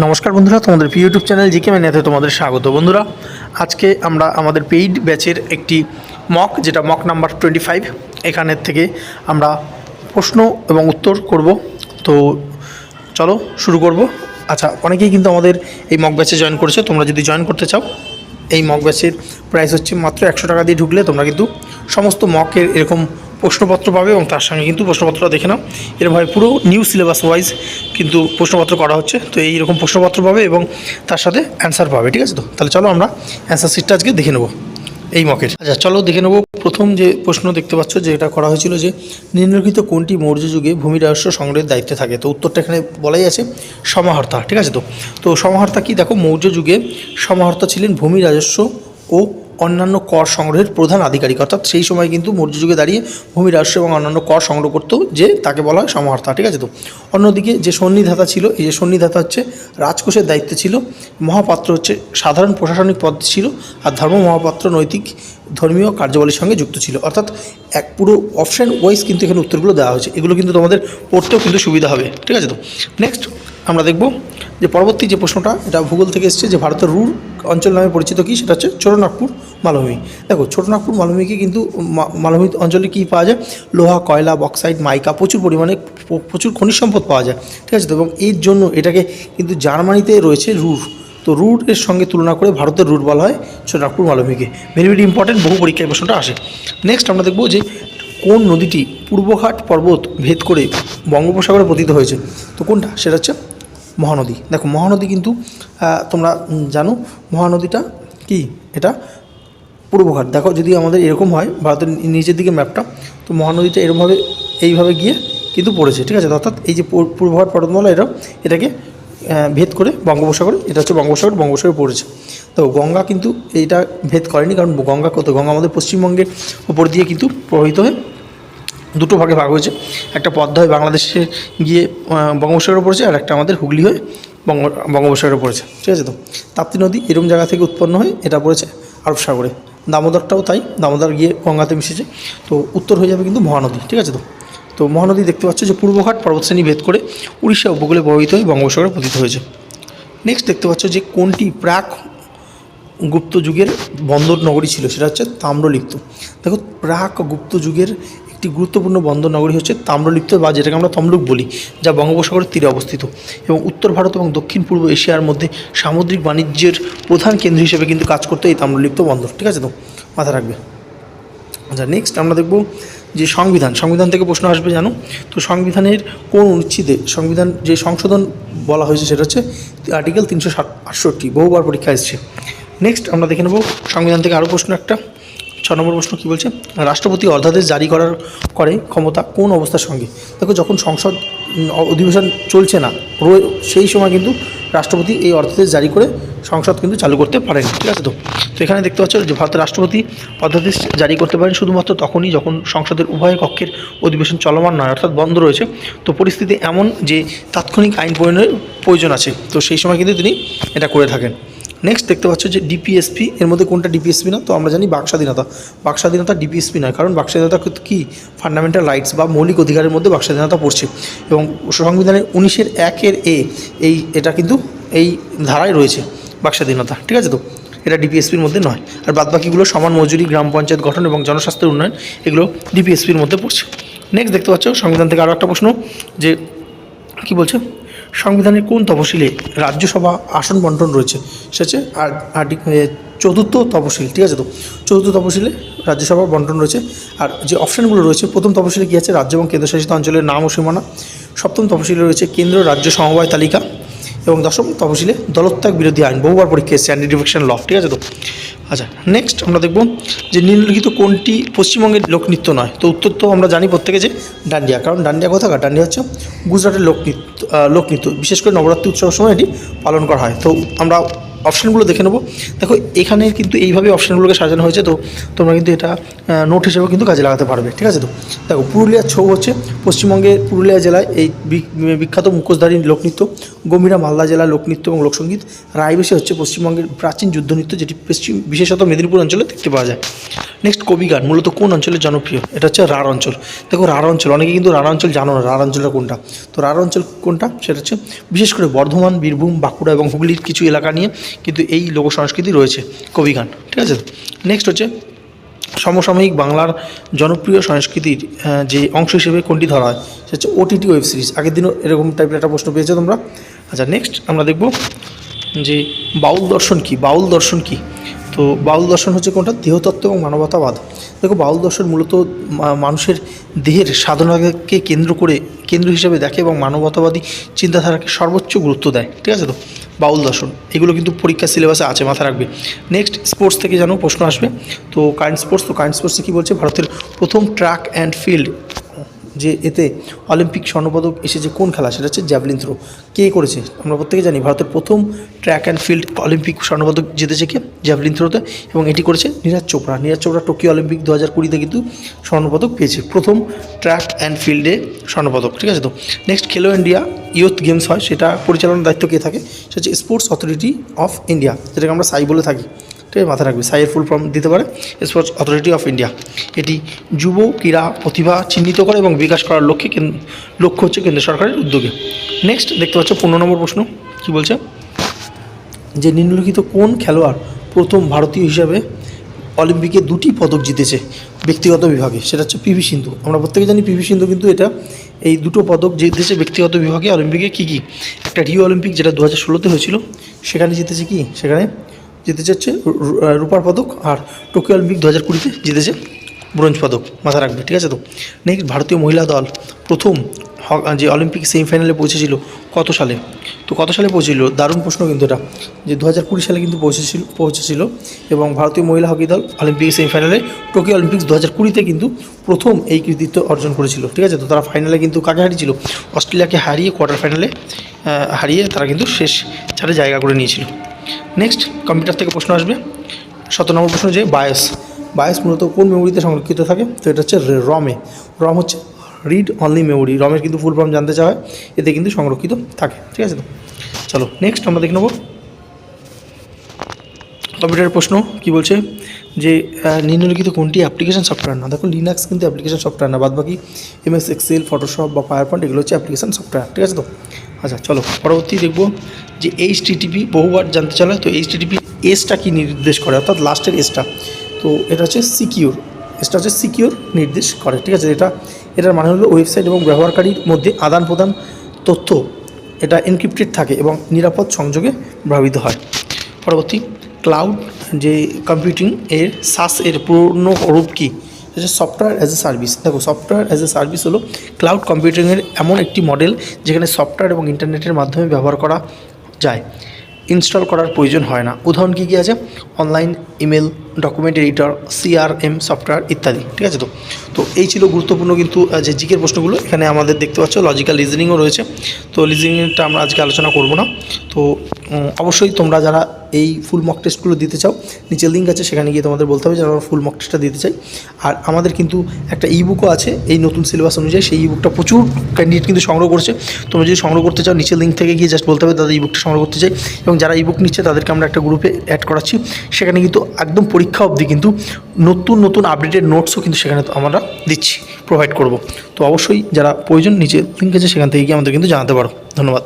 নমস্কার বন্ধুরা, তোমাদের ইউটিউব চ্যানেল জিকে ম্যানেতে তোমাদের স্বাগত। বন্ধুরা, আজকে আমরা আমাদের পেইড ব্যাচের একটি মক, যেটা মক নাম্বার 25, এখানের থেকে আমরা প্রশ্ন এবং উত্তর করব। তো চলো শুরু করব। আচ্ছা, অনেকেই কিন্তু আমাদের এই মক ব্যাচে জয়েন করেছে। তোমরা যদি জয়েন করতে চাও, এই মক ব্যাচের প্রাইস হচ্ছে মাত্র 100 টাকা দিয়ে ঢুকলে তোমরা কিন্তু সমস্ত মকের এরকম প্রশ্নপত্র পাবে এবং তার সঙ্গে কিন্তু প্রশ্নপত্রটা দেখে নাও, এরভাবে পুরো নিউ সিলেবাস ওয়াইজ কিন্তু প্রশ্নপত্র করা হচ্ছে। তো এইরকম প্রশ্নপত্র পাবে এবং তার সাথে অ্যান্সার পাবে। ঠিক আছে? তো তাহলে চলো আমরা অ্যান্সার শিটটা আজকে দেখে নেবো এই মকের। আচ্ছা চলো দেখে নেবো। প্রথম যে প্রশ্ন দেখতে পাচ্ছ, যে এটা করা হয়েছিল, যে নিম্নলিখিত কোনটি মৌর্য যুগে ভূমি রাজস্ব সংগ্রহের দায়িত্বে থাকে? তো উত্তরটা এখানে বলাই আছে সমাহর্তা। ঠিক আছে? তো সমাহর্তা কি? দেখো, মৌর্য যুগে সমাহর্তা ছিলেন ভূমি রাজস্ব ও অন্যান্য কর সংগ্রহের প্রধান আধিকারিক। অর্থাৎ সেই সময় কিন্তু মৌর্য যুগে দাঁড়িয়ে ভূমি রাজস্ব এবং অন্যান্য কর সংগ্রহ করতো, যে তাকে বলা হয় সমাহর্তা। ঠিক আছে? তো অন্যদিকে যে সন্নিধাতা ছিল, এই যে সন্নিধাতা হচ্ছে রাজকোষের দায়িত্বে ছিল। মহাপাত্র হচ্ছে সাধারণ প্রশাসনিক পদ ছিল, আর ধর্ম মহাপাত্র নৈতিক ধর্মীয় কার্যাবলীর সঙ্গে যুক্ত ছিল। অর্থাৎ এক পুরো অপশান ওয়াইজ কিন্তু এখানে উত্তরগুলো দেওয়া হয়েছে। এগুলো কিন্তু তোমাদের পড়তেও কিন্তু সুবিধা হবে। ঠিক আছে? তো নেক্সট আমরা দেখব যে পরবর্তী যে প্রশ্নটা, এটা ভূগোল থেকে এসেছে, যে ভারতের রুর অঞ্চল নামে পরিচিত কি? সেটা হচ্ছে ছোটনাগপুর মালভূমি। দেখো, ছোটনাগপুর মালভূমিকে কিন্তু মালভূমি অঞ্চলে কী পাওয়া যায়? লোহা, কয়লা, বক্সাইট, মাইকা, প্রচুর পরিমাণে প্রচুর খনিজ সম্পদ পাওয়া যায়। ঠিক আছে? তো এবং এর জন্য এটাকে কিন্তু জার্মানিতে রয়েছে রুর। তো রুরের সঙ্গে তুলনা করে ভারতের রুর বলা হয় ছোটনাগপুর মালভূমিকে। ভেরি ভেরি ইম্পর্টেন্ট, বহু পরীক্ষায় প্রশ্নটা আসে। নেক্সট আমরা দেখব যে কোন নদীটি পূর্বঘাট পর্বত ভেদ করে বঙ্গোপসাগরে পতিত হয়েছে? তো কোনটা? সেটা হচ্ছে মহানদী। দেখো, মহানদী কিন্তু তোমরা জানো মহানদীটা কি? এটা পূর্বঘাট। দেখো, যদি আমাদের এরকম হয় ভারতের নিচের দিকে ম্যাপটা, তো মহানদীটা এরকমভাবে এইভাবে গিয়ে কিন্তু পড়েছে। ঠিক আছে? অর্থাৎ এই যে পূর্বঘাট পর্বতমালা, এটাকে ভেদ করে বঙ্গোপসাগরে, এটা হচ্ছে বঙ্গোপসাগরে পড়েছে। তো গঙ্গা কিন্তু এইটা ভেদ করেনি, কারণ গঙ্গা আমাদের পশ্চিমবঙ্গের উপর দিয়ে কিন্তু প্রবাহিত হয়ে দুটো ভাগে ভাগ হয়েছে। একটা পদ্মা হয়ে বাংলাদেশে গিয়ে বঙ্গোপসাগরে পড়েছে, আর একটা আমাদের হুগলি হয়ে বঙ্গোপসাগরে পড়েছে। ঠিক আছে? তো তাপ্তি নদী এরকম জায়গা থেকে উৎপন্ন হয়ে এটা পড়েছে আরব সাগরে। দামোদরটাও তাই, দামোদর গিয়ে গঙ্গাতে মিশেছে। তো উত্তর হয়ে যাবে কিন্তু মহানদী। ঠিক আছে? তো মহানদী দেখতে পাচ্ছ যে পূর্বঘাট পর্বতশ্রেণী ভেদ করে উড়িষ্যা উপকূলে প্রবাহিত হয়ে বঙ্গোপসাগরে পতিত হয়েছে। নেক্সট দেখতে পাচ্ছ যে কোনটি প্রাক গুপ্ত যুগের বন্দর নগরী ছিল? সেটা হচ্ছে তাম্রলিপ্ত। দেখো, প্রাক গুপ্ত যুগের একটি গুরুত্বপূর্ণ বন্দর নগরী হচ্ছে তাম্রলিপ্ত, বা যেটাকে আমরা তমলুক বলি, যা বঙ্গোপসাগরের তীরে অবস্থিত এবং উত্তর ভারত এবং দক্ষিণ পূর্ব এশিয়ার মধ্যে সামুদ্রিক বাণিজ্যের প্রধান কেন্দ্র হিসেবে কিন্তু কাজ করতো এই তাম্রলিপ্ত বন্দর। ঠিক আছে? তো মাথা রাখবে। আচ্ছা, নেক্সট আমরা দেখব যে সংবিধান থেকে প্রশ্ন আসবে, জানো? তো সংবিধানের কোন অনুচ্ছেদে যে সংশোধন বলা হয়েছে সেটা হচ্ছে আর্টিকেল 368, বহুবার পরীক্ষা এসেছে। নেক্সট আমরা দেখে নেব সংবিধান থেকে আরও প্রশ্ন একটা। 6 নম্বর প্রশ্ন কী বলছে? রাষ্ট্রপতি অধ্যাদেশ জারি করে ক্ষমতা কোন অবস্থার সঙ্গে? দেখো, যখন সংসদ অধিবেশন চলছে না, সেই সময় কিন্তু রাষ্ট্রপতি এই অধ্যাদেশ জারি করে সংসদ কিন্তু চালু করতে পারেন। ঠিক আছে? তো এখানে দেখতে পাচ্ছ যে ভারতের রাষ্ট্রপতি অধ্যাদেশ জারি করতে পারেন শুধুমাত্র তখনই যখন সংসদের উভয় কক্ষের অধিবেশন চলমান নয়, অর্থাৎ বন্ধ রয়েছে। তো পরিস্থিতি এমন যে তাৎক্ষণিক আইন প্রণয়নের প্রয়োজন আছে, তো সেই সময় কিন্তু তিনি এটা করে থাকেন। নেক্সট দেখতে পাচ্ছ যে ডিপিএসপি, এর মধ্যে কোনটা ডিপিএসপি না? তো আমরা জানি বাকস্বাধীনতা ডিপিএসপি নয়, কারণ বাকস্বাধীনতা কি ফান্ডামেন্টাল রাইটস বা মৌলিক অধিকারের মধ্যে বাকস্বাধীনতা পড়ছে, এবং সংবিধানের 19(1)(a) এটা কিন্তু এই ধারায় রয়েছে বাকস্বাধীনতা। ঠিক আছে? তো এটা ডিপিএসপির মধ্যে নয়। আর বাদবাকিগুলো সমান মজুরি, গ্রাম পঞ্চায়েত গঠন এবং জনস্বাস্থ্যের উন্নয়ন, এগুলো ডিপিএসপির মধ্যে পড়ছে। নেক্সট দেখতে পাচ্ছ সংবিধান থেকে আরও একটা প্রশ্ন, যে কী বলছে? সংবিধানের কোন তফসিলে রাজ্যসভা আসন বন্টন রয়েছে? সে হচ্ছে চতুর্থ তফসিল। ঠিক আছে? তো চতুর্থ তফসিলে রাজ্যসভা বন্টন রয়েছে। আর যে অপশানগুলো রয়েছে, প্রথম তফসিলে কী আছে? রাজ্য এবং কেন্দ্রশাসিত অঞ্চলের নাম ও সীমানা। সপ্তম তফসিলে রয়েছে কেন্দ্র রাজ্য সমবায় তালিকা, এবং দশম তফসিলে দলত্যাগ বিরোধী আইন, বহুবার পরীক্ষা এসেছে, অ্যান্টি ডিফেকশন ল। ঠিক আছে? তো আচ্ছা, নেক্সট আমরা দেখব যে নিম্নলিখিত কোনটি পশ্চিমবঙ্গের লোকনৃত্য নয়? তো উত্তর তো আমরা জানি প্রত্যেকে, যে ডান্ডিয়া। কারণ ডান্ডিয়া কোথাকার? ডান্ডিয়া হচ্ছে গুজরাটের লোকনৃত্য। বিশেষ করে নবরাত্রি উৎসবের সময় এটি পালন করা হয়। তো আমরা অপশানগুলো দেখে নেবো। দেখো এখানে কিন্তু এইভাবে অপশানগুলোকে সাজানো হয়েছে, তো তোমরা কিন্তু এটা নোট হিসেবেও কিন্তু কাজে লাগাতে পারবে, ঠিক আছে। তো দেখো পুরুলিয়ার ছৌ হচ্ছে পশ্চিমবঙ্গের পুরুলিয়া জেলায় এই বিখ্যাত মুখোশধারী লোকনৃত্য, গম্ভীরা মালদা জেলার লোকনৃত্য এবং লোকসঙ্গীত, রায়বেশে হচ্ছে পশ্চিমবঙ্গের প্রাচীন যুদ্ধনৃত্য, যেটি বিশেষত মেদিনীপুর অঞ্চলে দেখতে পাওয়া যায়। নেক্সট কবি গান মূলত কোন অঞ্চলে জনপ্রিয়? এটা হচ্ছে রাঢ় অঞ্চল। দেখো রাঢ় অঞ্চল, অনেকে কিন্তু রাঢ় অঞ্চল জানো না, রাঢ় অঞ্চলটা কোনটা। তো রাঢ় অঞ্চল কোনটা সেটা হচ্ছে বিশেষ করে বর্ধমান, বীরভূম, বাঁকুড়া এবং হুগলির কিছু এলাকা নিয়ে কিন্তু এই লোক সংস্কৃতি রয়েছে কবি গান, ঠিক আছে। নেক্সট হচ্ছে সমসাময়িক বাংলার জনপ্রিয় সংস্কৃতির যে অংশ হিসেবে কোনটি ধরা হয়, সেটা হচ্ছে ওটিটি ওয়েব সিরিজ। আগের দিনও এরকম টাইপের একটা প্রশ্ন পেয়েছো তোমরা। আচ্ছা নেক্সট আমরা দেখব যে বাউল দর্শন কী। বাউল দর্শন কী? তো বাউল দর্শন হচ্ছে কোনটা? দেহতত্ত্ব এবং মানবতাবাদ। দেখো বাউল দর্শন মূলত মানুষের দেহের সাধনাকে কেন্দ্র হিসেবে দেখে এবং মানবতাবাদী চিন্তাধারাকে সর্বোচ্চ গুরুত্ব দেয়, ঠিক আছে। তো বাউল দর্শন এগুলো কিন্তু পরীক্ষার সিলেবাসে আছে, মাথায় রাখবে। নেক্সট স্পোর্টস থেকে যেন প্রশ্ন আসবে, তো কারেন্ট স্পোর্টস। তো কারেন্ট স্পোর্টসে কী বলছে? ভারতের প্রথম ট্র্যাক অ্যান্ড ফিল্ড যে এতে অলিম্পিক স্বর্ণপদক এসেছে কোন খেলা? সেটা হচ্ছে জ্যাভলিন থ্রো। কে করেছে? আমরা প্রত্যেকে জানি ভারতের প্রথম ট্র্যাক অ্যান্ড ফিল্ড অলিম্পিক স্বর্ণপদক জিতেছে কে? জ্যাভলিন থ্রোতে, এবং এটি করেছে নীরাজ চোপড়া। নীরাজ চোপড়া টোকিও অলিম্পিক 2020-তে কিন্তু স্বর্ণপদক পেয়েছে, প্রথম ট্র্যাক অ্যান্ড ফিল্ডে স্বর্ণপদক, ঠিক আছে। তো নেক্সট খেলো ইন্ডিয়া ইউথ গেমস হয়, সেটা পরিচালনার দায়িত্ব কে থাকে? সেটা হচ্ছে স্পোর্টস অথরিটি অফ ইন্ডিয়া, যেটাকে আমরা সাই বলে থাকি, ঠিক আছে, মাথায় রাখবে। সাইয়ের ফুল ফর্ম দিতে পারে স্পোর্টস অথরিটি অফ ইন্ডিয়া। এটি যুব ক্রীড়া প্রতিভা চিহ্নিত করে এবং বিকাশ করার লক্ষ্য হচ্ছে কেন্দ্র সরকারের উদ্যোগে। নেক্সট দেখতে পাচ্ছ 15 নম্বর প্রশ্ন কী বলছে, যে নিম্নলিখিত কোন খেলোয়াড় প্রথম ভারতীয় হিসাবে অলিম্পিকে 2টি পদক জিতেছে ব্যক্তিগত বিভাগে? সেটা হচ্ছে পিভি সিন্ধু। আমরা প্রত্যেকে জানি পিভি সিন্ধু কিন্তু এটা এই 2টো পদক জিতেছে ব্যক্তিগত বিভাগে অলিম্পিকে। কী কী? একটা রিও অলিম্পিক যেটা 2016-তে হয়েছিল, সেখানে জিতেছে কি? সেখানে জিতেছে হচ্ছে রূপার পদক, আর টোকিও অলিম্পিক 2020-তে জিতেছে ব্রোঞ্জ পদক, মাথা রাখবে, ঠিক আছে। তো নেক্সট ভারতীয় মহিলা দল প্রথম যে অলিম্পিক সেমিফাইনালে পৌঁছেছিল কত সালে? তো কত সালে পৌঁছেছিল? দারুণ প্রশ্ন কিন্তু এটা, যে 2020 সালে কিন্তু পৌঁছেছিল এবং ভারতীয় মহিলা হকি দল অলিম্পিক সেমিফাইনালে টোকিও অলিম্পিক্স 2020-তে কিন্তু প্রথম এই কৃতিত্ব অর্জন করেছিল, ঠিক আছে। তো তারা ফাইনালে কিন্তু কাকে হারিয়েছিল? অস্ট্রেলিয়াকে হারিয়ে কোয়ার্টার ফাইনালে হারিয়ে তারা কিন্তু শেষ 4-এ জায়গা করে নিয়েছিল। নেক্সট কম্পিউটার থেকে প্রশ্ন আসবে 17 নম্বর প্রশ্ন, যে বায়োস মূলত কোন মেমোরিতে সংরক্ষিত থাকে? তো এটা হচ্ছে রম হচ্ছে রিড অনলি মেমোরি। রমের কিন্তু ফুল ফর্ম জানতে চাওয়া হয়, এতে কিন্তু সংরক্ষিত থাকে, ঠিক আছে। তো চলো নেক্সট আমরা দেখে নেব কম্পিউটারের প্রশ্ন কী বলছে, যে নিম্নলিখিত কোনটি অ্যাপ্লিকেশন সফটওয়্যার না? দেখো লিনাক্স কিন্তু অ্যাপ্লিকেশন সফটওয়্যার না, বাদবাকি MS এক্সেল, ফটোশপ বা পাওয়ার পয়েন্ট এগুলো হচ্ছে অ্যাপ্লিকেশন সফটওয়্যার, ঠিক আছে। তো আচ্ছা চলো পরবর্তী দেখব, যে HTTP বহুবার জানতে চাওয়া হয়। তো HTTP এসটা কি নির্দেশ করে, অর্থাৎ লাস্টের এসটা? তো এটা হচ্ছে সিকিউর নির্দেশ করে, ঠিক আছে। এটার মানে হলো ওয়েবসাইট এবং ব্যবহারকারীর মধ্যে আদান প্রদান তথ্য এটা এনক্রিপ্টেড থাকে এবং নিরাপদ সংযোগে ব্যবহৃত হয়। পরবর্তী ক্লাউড যে কম্পিউটিং এর SaaS এর পূর্ণ রূপ কী? এটা সফটওয়্যার অ্যাজ এ সার্ভিস। দেখো সফটওয়্যার অ্যাজ এ সার্ভিস হলো ক্লাউড কম্পিউটিংয়ের এমন একটি মডেল যেখানে সফটওয়্যার এবং ইন্টারনেটের মাধ্যমে ব্যবহার করা যায়, ইনস্টল করার প্রয়োজন হয় না। উদাহরণ কী কী আছে? Online email, document editor, CRM software ইত্যাদি, ঠিক আছে। তো এই ছিল গুরুত্বপূর্ণ কিন্তু যে জিকের প্রশ্নগুলো। এখানে আমাদের দেখতে পাচ্ছ লজিক্যাল রিজনিংও রয়েছে। তো রিজনিংটা আমরা আজকে আলোচনা করব না। তো অবশ্যই তোমরা যারা এই ফুল মক টেস্টগুলো দিতে চাও, নিচে লিঙ্ক আছে, সেখানে গিয়ে তোমাদের বলতে হবে যে আমরা ফুল মক টেস্টটা দিতে চাই। আর আমাদের কিন্তু একটা ইবুকও আছে এই নতুন সিলেবাস অনুযায়ী, সেই ইবুকটা প্রচুর ক্যান্ডিডেট কিন্তু সংগ্রহ করছে। তোমরা যদি সংগ্রহ করতে চাও, নিচে লিঙ্ক থেকে গিয়ে জাস্ট বলতে হবে দাদা ইবুকটা সংগ্রহ করতে চাই, এবং যারা ইবুক নিচ্ছে তাদেরকে আমরা একটা গ্রুপে অ্যাড করাচ্ছি। সেখানে কিন্তু একদম পরীক্ষা অবধি কিন্তু নতুন আপডেটেড নোটসও কিন্তু সেখানে আমরা দিচ্ছি, প্রোভাইড করব। তো অবশ্যই যারা প্রয়োজন নিচে লিঙ্ক আছে সেখান থেকে গিয়ে আমাদের কিন্তু জানাতে পারো। ধন্যবাদ।